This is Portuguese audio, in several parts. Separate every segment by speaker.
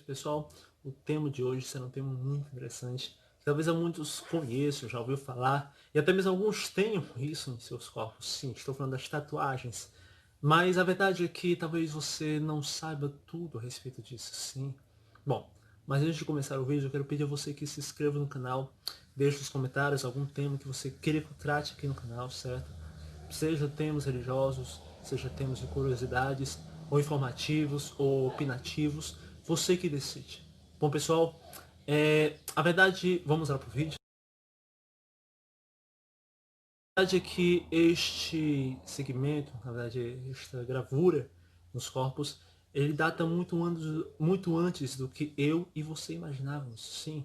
Speaker 1: Pessoal, o tema de hoje será um tema muito interessante. Talvez a muitos conheçam, já ouviu falar, e até mesmo alguns tenham isso em seus corpos. Sim, estou falando das tatuagens. Mas a verdade é que talvez você não saiba tudo a respeito disso, sim. Bom, mas antes de começar o vídeo, eu quero pedir a você que se inscreva no canal, deixe nos comentários algum tema que você queira que eu trate aqui no canal, certo? Seja temas religiosos, seja temas de curiosidades, ou informativos, ou opinativos, você que decide. Bom, pessoal, a verdade, vamos lá pro vídeo. A verdade é que este segmento, na verdade, esta gravura nos corpos, ele data muito antes do que eu e você imaginávamos, sim.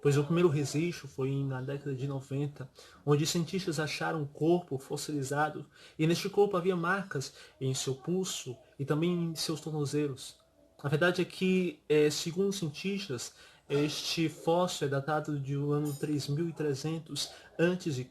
Speaker 1: Pois o primeiro registro foi na década de 90, onde cientistas acharam um corpo fossilizado e neste corpo havia marcas em seu pulso e também em seus tornozelos. A verdade é que, segundo os cientistas, este fóssil é datado do ano 3300 a.C.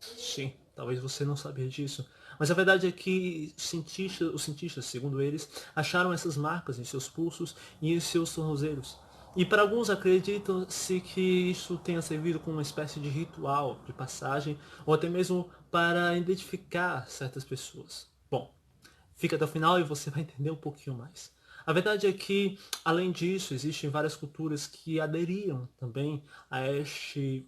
Speaker 1: Sim, talvez você não sabia disso. Mas a verdade é que os cientistas, segundo eles, acharam essas marcas em seus pulsos e em seus tornozelos. E para alguns acreditam-se que isso tenha servido como uma espécie de ritual de passagem ou até mesmo para identificar certas pessoas. Bom, fica até o final e você vai entender um pouquinho mais. A verdade é que, além disso, existem várias culturas que aderiram também a estas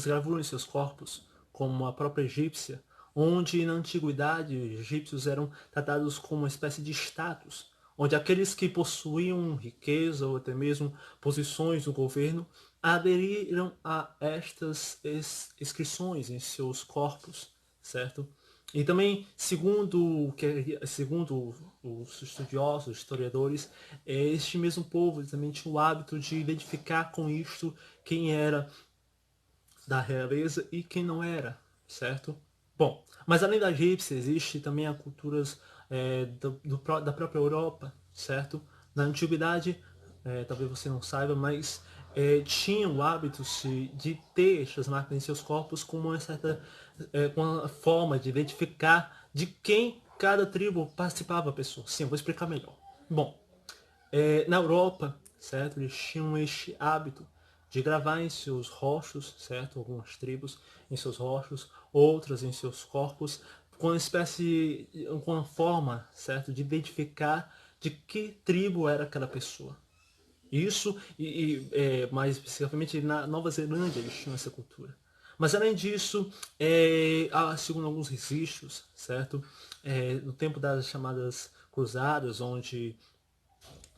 Speaker 1: gravuras em seus corpos, como a própria egípcia, onde na antiguidade os egípcios eram tratados como uma espécie de status, onde aqueles que possuíam riqueza ou até mesmo posições no governo aderiram a estas inscrições em seus corpos, certo? E também, segundo os estudiosos, historiadores, este mesmo povo também tinha o hábito de identificar com isto quem era da realeza e quem não era, certo? Bom, mas além da egípcia, existe também a culturas da própria Europa, certo? Na antiguidade, talvez você não saiba, mas tinham o hábito de ter estas marcas em seus corpos como com uma forma de identificar de quem cada tribo participava a pessoa. Sim, eu vou explicar melhor. Bom, na Europa, certo? Eles tinham este hábito de gravar em seus rostos, certo? Algumas tribos em seus rostos, outras em seus corpos, com uma espécie, com uma forma, certo? De identificar de que tribo era aquela pessoa. Isso, mais especificamente na Nova Zelândia eles tinham essa cultura. Mas além disso, segundo alguns registros, certo? No tempo das chamadas cruzadas, onde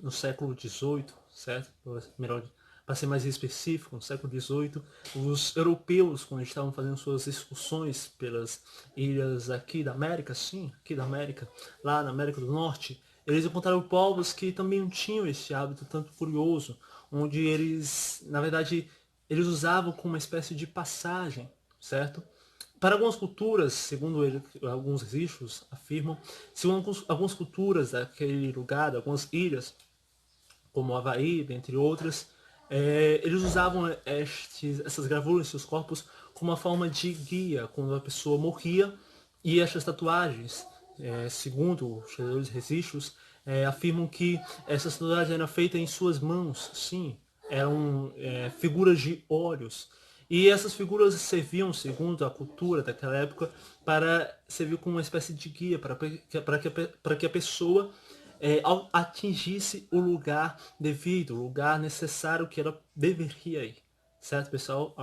Speaker 1: no século XVIII, certo? Melhor, para ser mais específico, no século XVIII, os europeus, quando estavam fazendo suas excursões pelas ilhas aqui da América, sim, aqui da América, lá na América do Norte, eles encontraram povos que também tinham esse hábito tanto curioso, onde eles, na verdade, eles usavam como uma espécie de passagem, certo? Para algumas culturas, segundo alguns registros afirmam, segundo algumas culturas daquele lugar, algumas ilhas, como o Havaí, dentre outras, eles usavam essas gravuras em seus corpos como uma forma de guia quando a pessoa morria, e estas tatuagens, segundo os registros, afirmam que essas tatuagens eram feitas em suas mãos, sim, eram figuras de olhos. E essas figuras serviam, segundo a cultura daquela época, para servir como uma espécie de guia para que a pessoa atingisse o lugar devido, o lugar necessário que ela deveria ir. Certo, pessoal?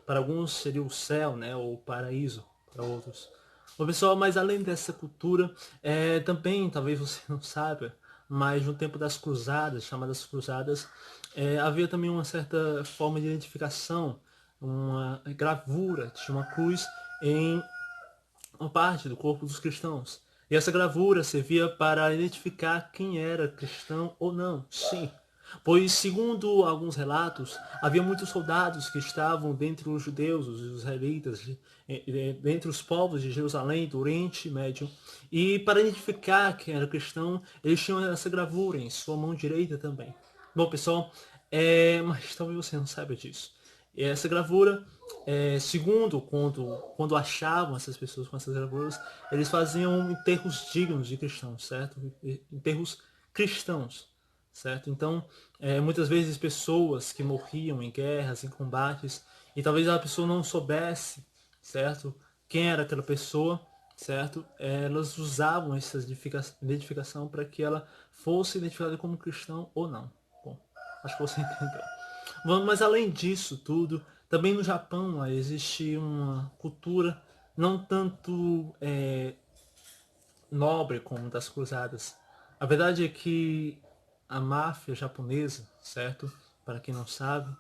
Speaker 1: Para alguns seria o céu, né? Ou o paraíso, para outros. Bom, pessoal, mas além dessa cultura, também, talvez você não saiba, mas no tempo das cruzadas, chamadas cruzadas, havia também uma certa forma de identificação, uma gravura de uma cruz em uma parte do corpo dos cristãos. E essa gravura servia para identificar quem era cristão ou não. Sim, pois segundo alguns relatos, havia muitos soldados que estavam dentre os judeus, os israelitas, dentre os povos de Jerusalém, do Oriente Médio, e para identificar quem era cristão, eles tinham essa gravura em sua mão direita também. Bom, pessoal, mas talvez você não saiba disso. E essa gravura, segundo quando achavam essas pessoas com essas gravuras, eles faziam enterros dignos de cristãos, certo? Enterros cristãos, certo? Então, muitas vezes pessoas que morriam em guerras, em combates, e talvez a pessoa não soubesse, certo? Quem era aquela pessoa, certo? Elas usavam essa identificação para que ela fosse identificada como cristão ou não. Bom, acho que você entendeu. Bom, mas além disso tudo, também no Japão existe uma cultura não tanto nobre como das cruzadas. A verdade é que a máfia japonesa, certo? Para quem não sabe,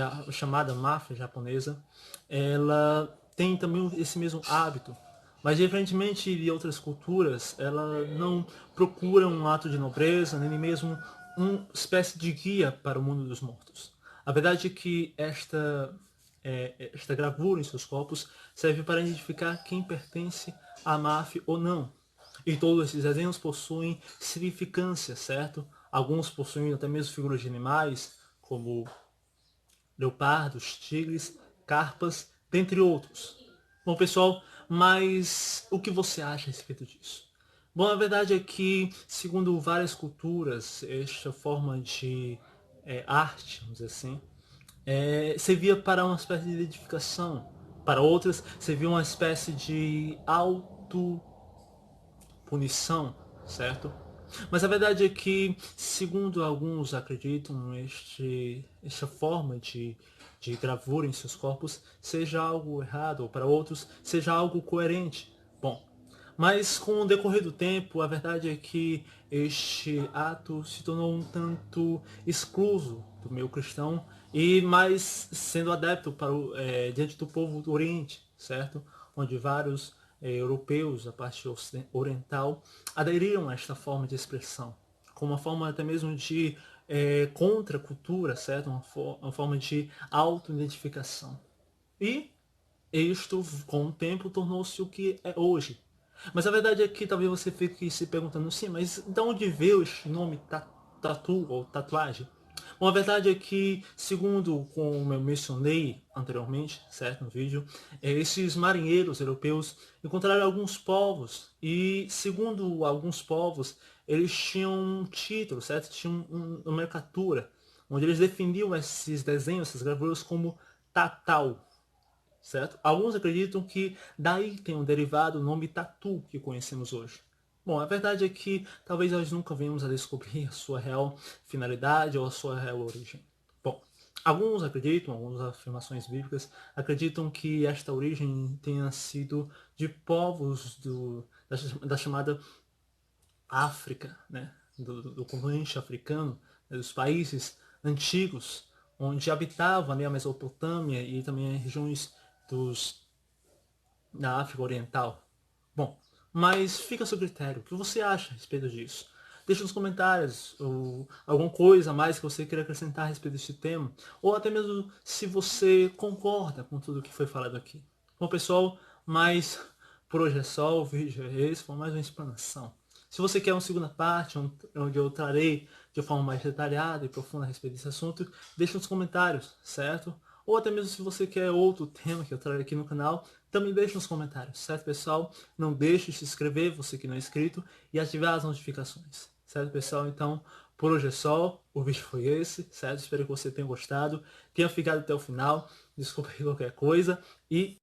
Speaker 1: a chamada máfia japonesa, ela tem também esse mesmo hábito. Mas diferentemente de outras culturas, ela não procura um ato de nobreza, nem mesmo uma espécie de guia para o mundo dos mortos. A verdade é que esta gravura em seus corpos serve para identificar quem pertence à máfia ou não. E todos esses desenhos possuem significância, certo? Alguns possuem até mesmo figuras de animais, como leopardos, tigres, carpas, dentre outros. Bom, pessoal, mas o que você acha a respeito disso? Bom, a verdade é que, segundo várias culturas, esta forma de arte, vamos dizer assim, servia para uma espécie de identificação. Para outras, servia uma espécie de autopunição, certo? Mas a verdade é que, segundo alguns acreditam, esta forma de gravura em seus corpos seja algo errado, ou para outros seja algo coerente. Bom, mas com o decorrer do tempo, a verdade é que este ato se tornou um tanto excluso do meio cristão e mais sendo adepto diante do povo do Oriente, certo? Onde vários europeus da parte oriental aderiram a esta forma de expressão, como uma forma até mesmo de contracultura, certo? Uma forma de auto-identificação. E isto, com o tempo, tornou-se o que é hoje. Mas a verdade é que talvez você fique se perguntando, sim, mas de onde veio este nome tatu ou tatuagem? Bom, a verdade é que, segundo como eu mencionei anteriormente, certo, no vídeo, esses marinheiros europeus encontraram alguns povos e, segundo alguns povos, eles tinham um título, certo? Tinham uma nomenclatura, onde eles definiam esses desenhos, essas gravuras como tatau, certo? Alguns acreditam que daí tem um derivado o nome tatu que conhecemos hoje. Bom, a verdade é que talvez nós nunca venhamos a descobrir a sua real finalidade ou a sua real origem. Bom, alguns acreditam, algumas afirmações bíblicas acreditam que esta origem tenha sido de povos da chamada África, né? do continente africano, né? Dos países antigos, onde habitavam ali a Mesopotâmia e também regiões da África Oriental. Bom, mas fica a seu critério. O que você acha a respeito disso? Deixe nos comentários ou alguma coisa a mais que você queira acrescentar a respeito desse tema. Ou até mesmo se você concorda com tudo que foi falado aqui. Bom, pessoal, mas por hoje é só. O vídeo é esse. Foi mais uma explanação. Se você quer uma segunda parte, onde eu trarei de forma mais detalhada e profunda a respeito desse assunto, deixe nos comentários, certo? Ou até mesmo se você quer outro tema que eu trarei aqui no canal, também deixe nos comentários, certo, pessoal? Não deixe de se inscrever, você que não é inscrito, e ativar as notificações, certo, pessoal? Então, por hoje é só, o vídeo foi esse, certo? Espero que você tenha gostado, tenha ficado até o final, desculpa aí qualquer coisa, e